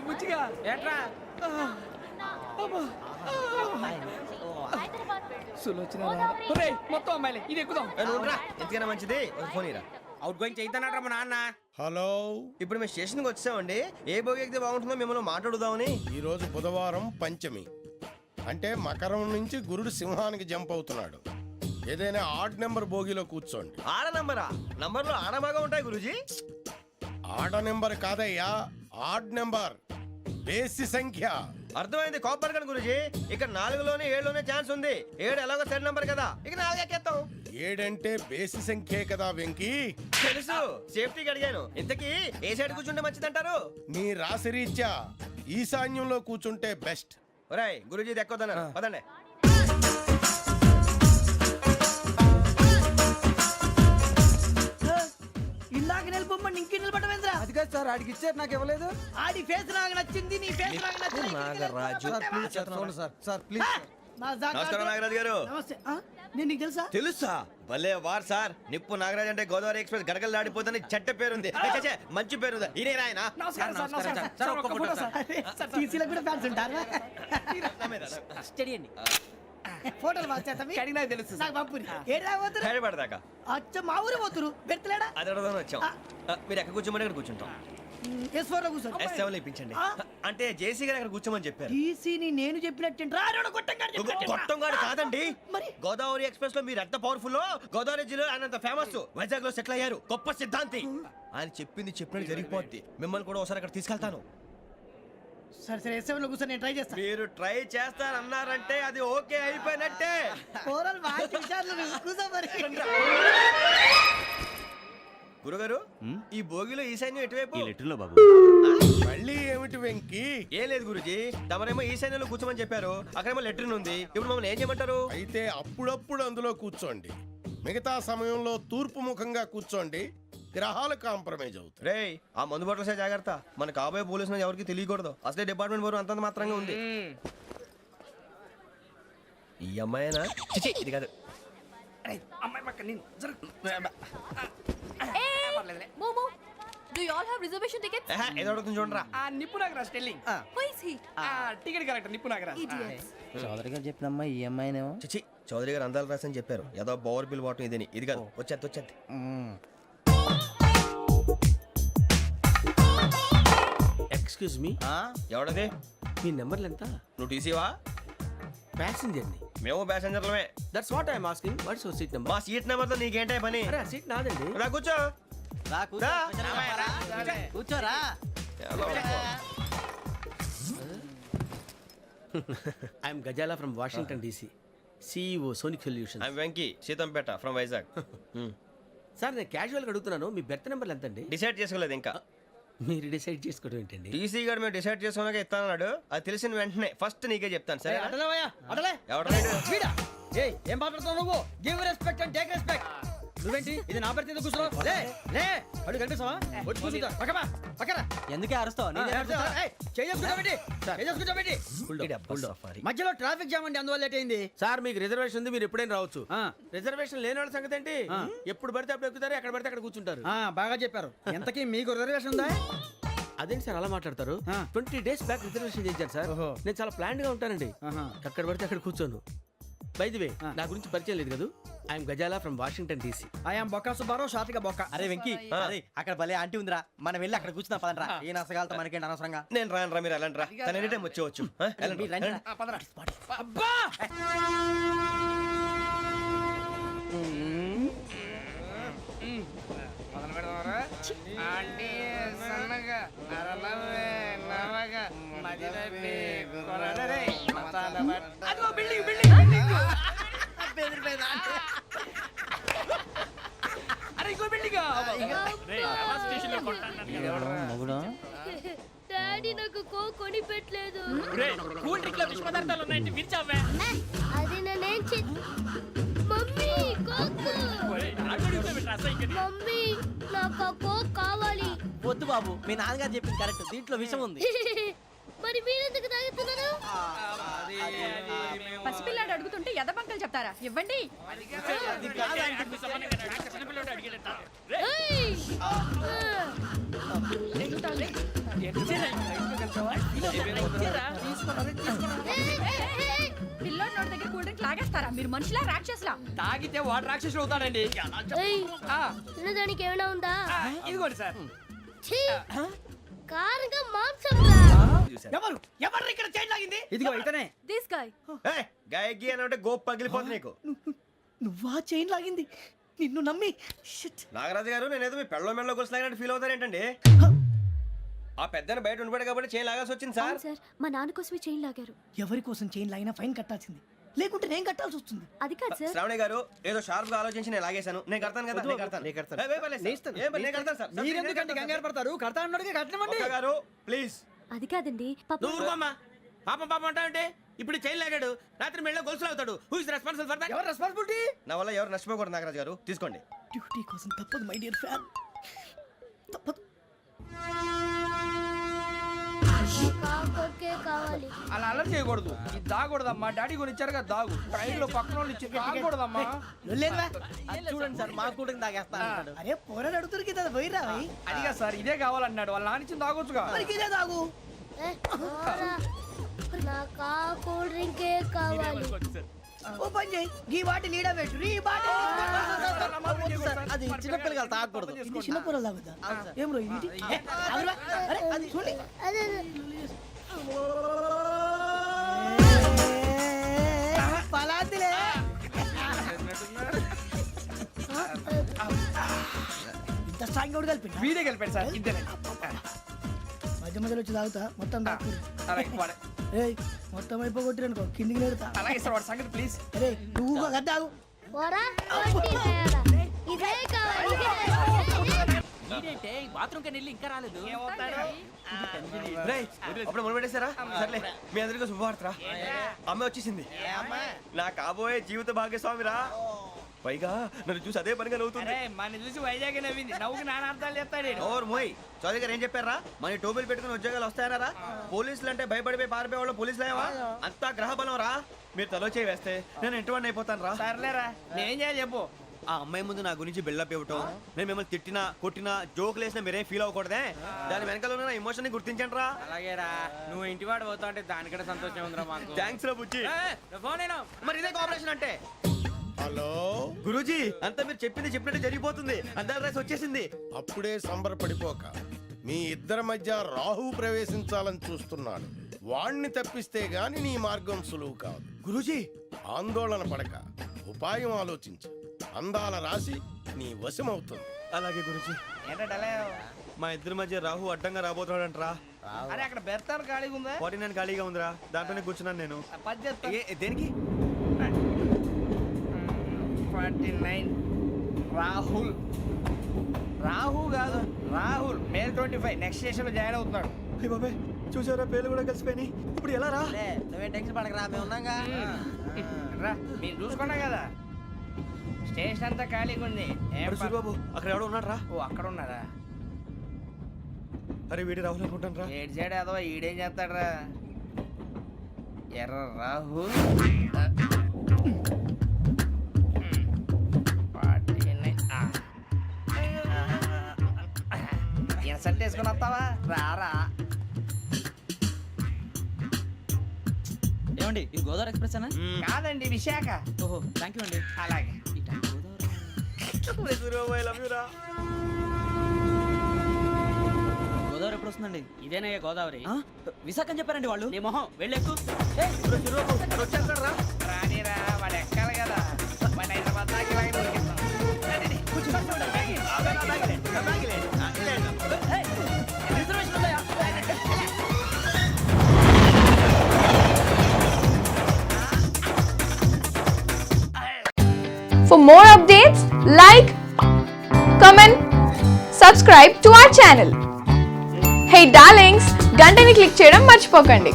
బుచ్చిగా ఏట్రా సులోచన మొత్తం అమ్మాయిలే ఇది ఎక్కుదాం. ఎందుకైనా మంచిది ఒక ఫోన్ ఇరా. అవుట్ గోయింగ్ చేద్దానట్రా మా నాన్న. హలో, ఇప్పుడు మేము స్టేషన్కి వచ్చామండి. ఏ బోగి ఎక్కితే బాగుంటుందో మిమ్మల్ని మాట్లాడుదామని. ఈరోజు బుధవారం పంచమి, అంటే మకరం నుంచి గురుడు సింహానికి జంప్ అవుతున్నాడు. ఏదైనా ఆడ్ నెంబర్ బోగిలో కూర్చోండి. ఆడ నంబరా? నంబర్లో ఆడ బాగా ఉంటాయి గురూజీ. ఆడ నెంబర్ కాదయ్యా, ఆడ్ నెంబర్, బేసి సంఖ్య. అర్థమైంది, కాపర్ కానీ గురూజీ. ఇక్కడ 4లోనే 7లోనే ఛాన్స్ ఉంది. 7 ఎలాగో సెడ్ నంబర్ కదా, ఇక 4 ఎక్కేస్తాం. 7 అంటే బేసి సంఖ్యే కదా వెంకీ. తెలుసు, సేఫ్టీకి అడిగాను. ఇంతకీ ఏ సైడ్ కూర్చుంటే మంచిదంటారు? నీ రాశి రీత్యా ఈశాన్యంలో కూర్చుంటే బెస్ట్. ఒరాయ్ గురూజీ దెక్కొద్దన్నారు, పదండి. ఇలాగ నిలబొమ్మని ఇంకే నిలబడమేంద్రా? అది కాదు సార్, ఆడికి ఇచ్చారు, నాకు ఇవ్వలేదు. ఆడి ఫేస్ నాకు నచ్చింది, నీ ఫేస్ నాకు నచ్చింది. నాగరాజు. Sir please. నమస్కారం నాగరాజు గారు. నమస్తే. నేను నీకు తెలుసా? తెలుసా? భలే వార్ సార్. నిప్పు నాగరాజ్ అంటే గోదావరి ఎక్స్ప్రెస్ గడగలు దాడిపోతుంది చెట్ట పేరుంది. మంచి పేరుంది. ఈయన ఆయన నమస్కారం సార్. నమస్కారం సార్. ఒక్క ఫోటో సార్. సార్ టీసీలో కూడా ఫ్యాన్స్ ఉంటారా? స్టడీ అండి. ఫోటోలు మార్చేస్తాం. కడిగి నాకు తెలుసు. నాకు పంపుని. ఏడా పోతురు? హైదరాబాద్. అచ్చా, మా ఊరు పోతురు. పెడతలేడా? అది అడగదామని వచ్చాం. మీరు ఎక్కడ కూర్చోమని అక్కడ కూర్చుంటాం. S4 లో కూర్చో. S7 ఇప్పించండి. అంటే జేసీ గారు అక్కడ కూర్చోమని చెప్పారు. టీసీని నేను చెప్పినట్టు గొట్టంగాడు కాదండి. మరి గోదావరి ఎక్స్ప్రెస్ లో మీరు ఎంత పవర్ఫుల్. గోదావరి జిల్లా ఆయన ఫేమస్. వైజాగ్ లో సెటిల్ అయ్యారు. గొప్ప సిద్ధాంతి. ఆయన చెప్పింది చెప్పినట్టు జరిగిపోద్ది. మిమ్మల్ని కూడా ఒకసారి అక్కడ తీసుకెళ్తాను. సరే సరే, S7 లో కూర్చొని నేను ట్రై చేస్తాను. మీరు ట్రై చేస్తారన్నారంటే అది ఓకే అయిపోయినట్టే. గురుగారు, ఈ భోగిలో ఈశాన్యం ఎటువైపు? మళ్ళీ ఏమిటి వెంకీ? ఏం లేదు గురుజీ, తమరేమో ఈశాన్యంలో కూర్చోమని చెప్పారు. అక్కడేమో లెట్రిన్ ఉంది. ఇప్పుడు మమ్మల్ని ఏం చేయమంటారు? అయితే అప్పుడప్పుడు అందులో కూర్చోండి. మిగతా సమయంలో తూర్పు ముఖంగా కూర్చోండి. గ్రహాలు కాంప్రమైజ్ అవుతాయి. రే, ఆ మందు బట్టలసే జాగ్రత్త. మన కాబోయే పోలీసులు ఎవరికి తెలియకూడదు. అసలే డిపార్ట్మెంట్ బోరు అంతంత మాత్రంగా ఉంది. ఈ అమ్మాయినా? చిచి, ఇది కాదు. అమ్మాయి పక్క నేను. Momo, do you all have reservation tickets? ఏదో అడుగుతుంది చూడరా. నిప్పు Nagaraj telling. Who is he? Ticket collector నిప్పు నాగరాజ్. Idiots. చౌదరి గారు చెప్పినమ్మా ఈ అమ్మాయినేమో. చిచి, చౌదరి గారు అందాలు రాసని చెప్పారు. ఏదో బోర్ బిల్ వాటం ఇదని. ఇది కాదు, వచ్చేది. Excuse me, ఎవడది? మీ నెంబర్లు ఎంత? నువ్వు టీసీవా? ప్యాసింజర్ ని. మేము ప్యాసెంజర్లమే. That's what I'm asking. What's your seat number? మా సీట్ నెంబర్తో నీకేంటే పని? అరే ఆ సీట్ నాదండి. రా కూర్చో. రా. కూర్చోరా. I'm Gazala from Washington DC, CEO Sonic Solutions. I'm Venky, Seethampeta from Vizag. Sir నేను క్యాజువల్గా అడుగుతున్నాను, మీ బెర్త్ నెంబర్లు ఎంత అండి? డిసైడ్ చేసుకోలేదు ఇంకా. మీరు డిసైడ్ చేసుకోవడం ఏంటండి? టీసీ గారు మేము డిసైడ్ చేసుకున్నాక ఇస్తానన్నాడు. అది తెలిసిన వెంటనే ఫస్ట్ నీకే చెప్తాను. సరే? ఎవడ ఏం మాట్లాడుతావు నువ్వు? Give respect and take respect. నువ్వేంటి ఇది నా పరిస్థితి కూర్చున్నావు? అడుగు కనిపిస్తావా? ఎందుకే అరుస్తావు? మధ్యలో ట్రాఫిక్ జామ్ అండి, అందువల్ల లేట్ అయింది. సార్ మీకు రిజర్వేషన్ ఉంది, మీరు ఎప్పుడైనా రావచ్చు. రిజర్వేషన్ లేని వాళ్ళ సంగతి ఏంటి? ఎప్పుడు పడితే అప్పుడు ఎక్కుతారు, ఎక్కడ పడితే అక్కడ కూర్చుంటారు. బాగా చెప్పారు. ఎంతకీ మీకు రిజర్వేషన్ ఉందా? అదేంటి సార్ అలా మాట్లాడతారు? 20 days బ్యాక్ రిజర్వేషన్ చేశారు సార్. నేను చాలా ప్లాన్డ్ గా ఉంటానండి. అక్కడ పడితే అక్కడ కూర్చోను. బై ది వే, నా గురించి పరిచయం లేదు కదా. I'm Gazala from Washington DC. I'm Bokka Subbarao, షాతిక బొక్క. అరే వెంకీ, అక్కడ భలే ఆంటీ ఉందిరా, మనం వెళ్ళి అక్కడ కూర్చున్నా పదరా. ఏ నసగాలతో మనకేంటి అనవసరంగా. నేను రాను రా, మీరు వెళ్ళండి రా. తన ఎనీ టైం వచ్చేవచ్చు. డాడీ నాకు కోక్ కొని పెట్టలేదు. అది నేనేం మమ్మీ కోక్. మమ్మీ నాకు కోక్ కావాలి. వద్దు బాబు, మీ నాన్నగారు చెప్పింది కరెక్ట్, దీంట్లో విషయం ఉంది. మరి మీరెందుకు తాగుతున్నారు? పసిపిల్లాడు అడుగుతుంటే ఎదబంకలు చెప్తారా? ఇవ్వండి. పిల్లోడి నోటి దగ్గర కూల్ డ్రింక్ లాగేస్తారా మీరు మనుషులా రాక్షసులా? తాగితే వాడు రాక్షసులు అవుతాడండి. తినడానికి ఏమైనా ఉందా? ఇదిగోండి సార్. ఛీ! కారంగా మాంసం రా. ఎవరు ఎవరు ఇక్కడ చైన్ లాగింది? ఇదిగో ఇతనే. This guy. గాయకి అని అంటే గోప్ పగిలిపోతుంది నీకు. నువ్వా చైన్ లాగింది? నిన్ను నమ్మి షిట్. నాగరాజు గారు నేనేదో మీ పెళ్ళ మెళ్ళ గురిసిలాగినట్టు ఫీల్ అవుతారేంటండి? ఆ పెద్దని బయట ఉండిపోయాడు కాబట్టి చేయి లాగాల్సి వచ్చింది సార్. సార్ మా నాన్న కోసమే చైన్ లాగారు. ఎవరి కోసం చైన్ లాగినా ఫైన్ కట్టాల్సింది, లేకుంటే నేను కట్టాల్సి వస్తుంది. అది కాదు సార్. శ్రావణి గారు ఏదో షార్ప్ గా ఆలోచించి నేను లాగేశాను. నేను కడతాను కదా. నేను కడతాను. ఏ, పర్లేదు సార్. నేను కడతాను సార్. మీరెందుకంటే కంగారు పడతారు? కడతా అన్నాడుగా కట్టమండి. ఒక్క గారు ప్లీజ్. అది కాదండి నువ్వు ఊరుకోమ్మా. పాపం పాపం అంటావంటే ఇప్పుడు చైన్ లాగాడు, రాత్రి మెళ్ళ గొలుసులు అవుతాడు. Who is responsible for that? ఎవరు రెస్పాన్సిబిలిటీ? నా వల్ల ఎవరు నష్టపోకూడదు నాగరాజు గారు, తీసుకోండి. డ్యూటీ కోసం తప్పదు మై డియర్ ఫ్యాన్, తప్పదు. కాకొక్కే కావాలి. అలా అలర్ చేయకూడదు. ఇది దాగకూడదమ్మా. డాడీ కొని ఇచ్చారు కదా దాగు. ట్రైన్ లో పక్కన వాళ్ళు ఇచ్చి దాగకూడదమ్మా. లేదురా. చూడండి సార్, మా కూడా తాగేస్తా. అరే పోరాడు అడుగుతారు కదా, పోయిరా భయ్. అదిగా సార్, ఇదే కావాలన్నాడు. వాళ్ళ నాన్న ఇచ్చింది తాగొచ్చుగా. మరి ఇదే తాగు. పోరా. నాకు ఆ కూల్ డ్రింకే కావాలి. ఓ పని చేయి, ఈ బాటి లీడ పెట్టు. ఈ బాటి అది చిన్నపిల్లలు తాగకూడదు. ఇది చిన్న పొరలు తాగుతా. ఏం రో ఇది? ఆగురా. అరే అది చూడండి. అదే పలాతిలే. ఇంత స్ట్రాంగ్ అవుట్ కలిపి వీడే గెలిపాడు సార్. ఇద్దరే. మధ్య మధ్యలో వచ్చి తాగుతా, మొత్తం తాగు. అలాగే వాడు. ఏయ్ మొత్తం అయిపోగొట్టిరనుకో కిందికి నేడుతా. అలాగే సార్, వాడు సంగతి ప్లీజ్. అరే నువ్వు గద్దాగు. పోరా. కొట్టి తయారా. ఇదే కావాలి. బాత్రూమ్ కని ఇంకా రాలేదు. రేయ్, అప్పుడు మొదలు పెట్టేశారా? సర్లే, మీ అందరికీ శుభవార్తరా. అమ్మ వచ్చేసింది. నా కాబోయే జీవిత భాగ్యస్వామిరా. పైగా నన్ను చూసి అదే పనిగా నవ్వుతుంది. మన చూసి వైజాగ్ నవ్వింది. నవ్వుకి నాన్న అర్థాలు చెప్తాడు. ఓర్ మోయ్, చౌదరి గారు ఏం చెప్పారా? మన టోబీలు పెట్టుకుని ఉద్యోగాలు వస్తాయనరా? పోలీసులు అంటే భయపడిపోయి పారిపోయే వాళ్ళు పోలీసులేవా? అంతా గ్రహ బలం రా. మీరు తలో చేయి వేస్తే నేను ఇంటివాడిని అయిపోతాను రా. సర్లేరా, నేనేం చేయాలి చెప్పు. ఆ అమ్మాయి ముందు నా గురించి బిల్డప్ ఇవ్వటం, నేను మిమ్మల్ని తిట్టినా కొట్టినా జోకులు వేసినా మీరేం ఫీల్ అవ్వకూడదే. దాని వెనకాల ఉన్న ఎమోషన్ ని గుర్తించండి రా. అలాగేరా, నువ్వు ఇంటివాడు పోతా అంటే దానికంటే సంతోషం ఉందిరా మాకు. థ్యాంక్స్ రా బుజ్జి. ఫోన్ అయినా మరి ఇదే కోఆపరేషన్ అంటే. హలో గురూజీ, అంతా మీరు చెప్పింది చెప్పినట్టు జరిగిపోతుంది. అందాల రైస్ వచ్చేసింది. అప్పుడే సంబరపడిపోక, మీ ఇద్దరి మధ్య రాహు ప్రవేశించాలని చూస్తున్నాడు. వాణ్ణి తప్పిస్తే గాని నీ మార్గం సులువు కాదు. గురూజీ, ఆందోళన పడక, ఉపాయం ఆలోచించు. అందాల రాశి నీ వశమవుతుంది. అలాగే గురూజీ. ఏంటంటే మా ఇద్దరి మధ్య రాహు అడ్డంగా రాబోతున్నాడంట్రా. అరే అక్కడ బెర్తాను ఖాళీగా ఉందా? 49 ఖాళీగా ఉందిరా, దాంట్లోనే కూర్చున్నాను నేను. పది చెప్తా. దేనికి? 49 రాహుల్. రాహు కాదు, రాహుల్. మే 25 నెక్స్ట్ స్టేషన్ లో జాయిన్ అవుతున్నాడు. బాబాయ్, చూసారా పేర్లు కూడా కలిసిపోయి. ఇప్పుడు ఎలా రా? నువ్వే టెన్షన్ పడకరా, మేము ఉన్నాగా. రా, మీరు చూసుకున్నా కదా. స్టేషన్ అంతా ఖాళీగా ఉంది. బాబు, అక్కడ ఎవడో ఉన్నాడు రా. ఓ అక్కడ ఉన్నారా? అరే వీడి రాహుల్ అనుకుంటాను రా. ఏడు సైడ్ ఏదో ఈడేం చేస్తాడరా? ఎర్ర రాహుల్. ఇన్సల్ట్ వేసుకుని వస్తావా? రారా. ఏమండి, ఇది గోదావరి ఎక్స్ప్రెస్ అనా? కాదండి, విశాఖ. ఓహో, థ్యాంక్ యూ అండి. అలాగే. గోదావరి ఎప్పుడు వస్తుందండి? ఇదేనయ్య గోదావరి. విశాఖ అని చెప్పారండి వాళ్ళు. నీ మొహం వెళ్ళెక్కు. రానిరా, వాడు ఎక్కాలి కదా. వాడు హైదరాబాద్ దాకా ఇలాగే దొరికిస్తాం. రిజర్వేషన్ ఉందా? For more updates, like, comment, subscribe to our channel. Hey darlings, గంటని click చేయడం మర్చిపోకండి.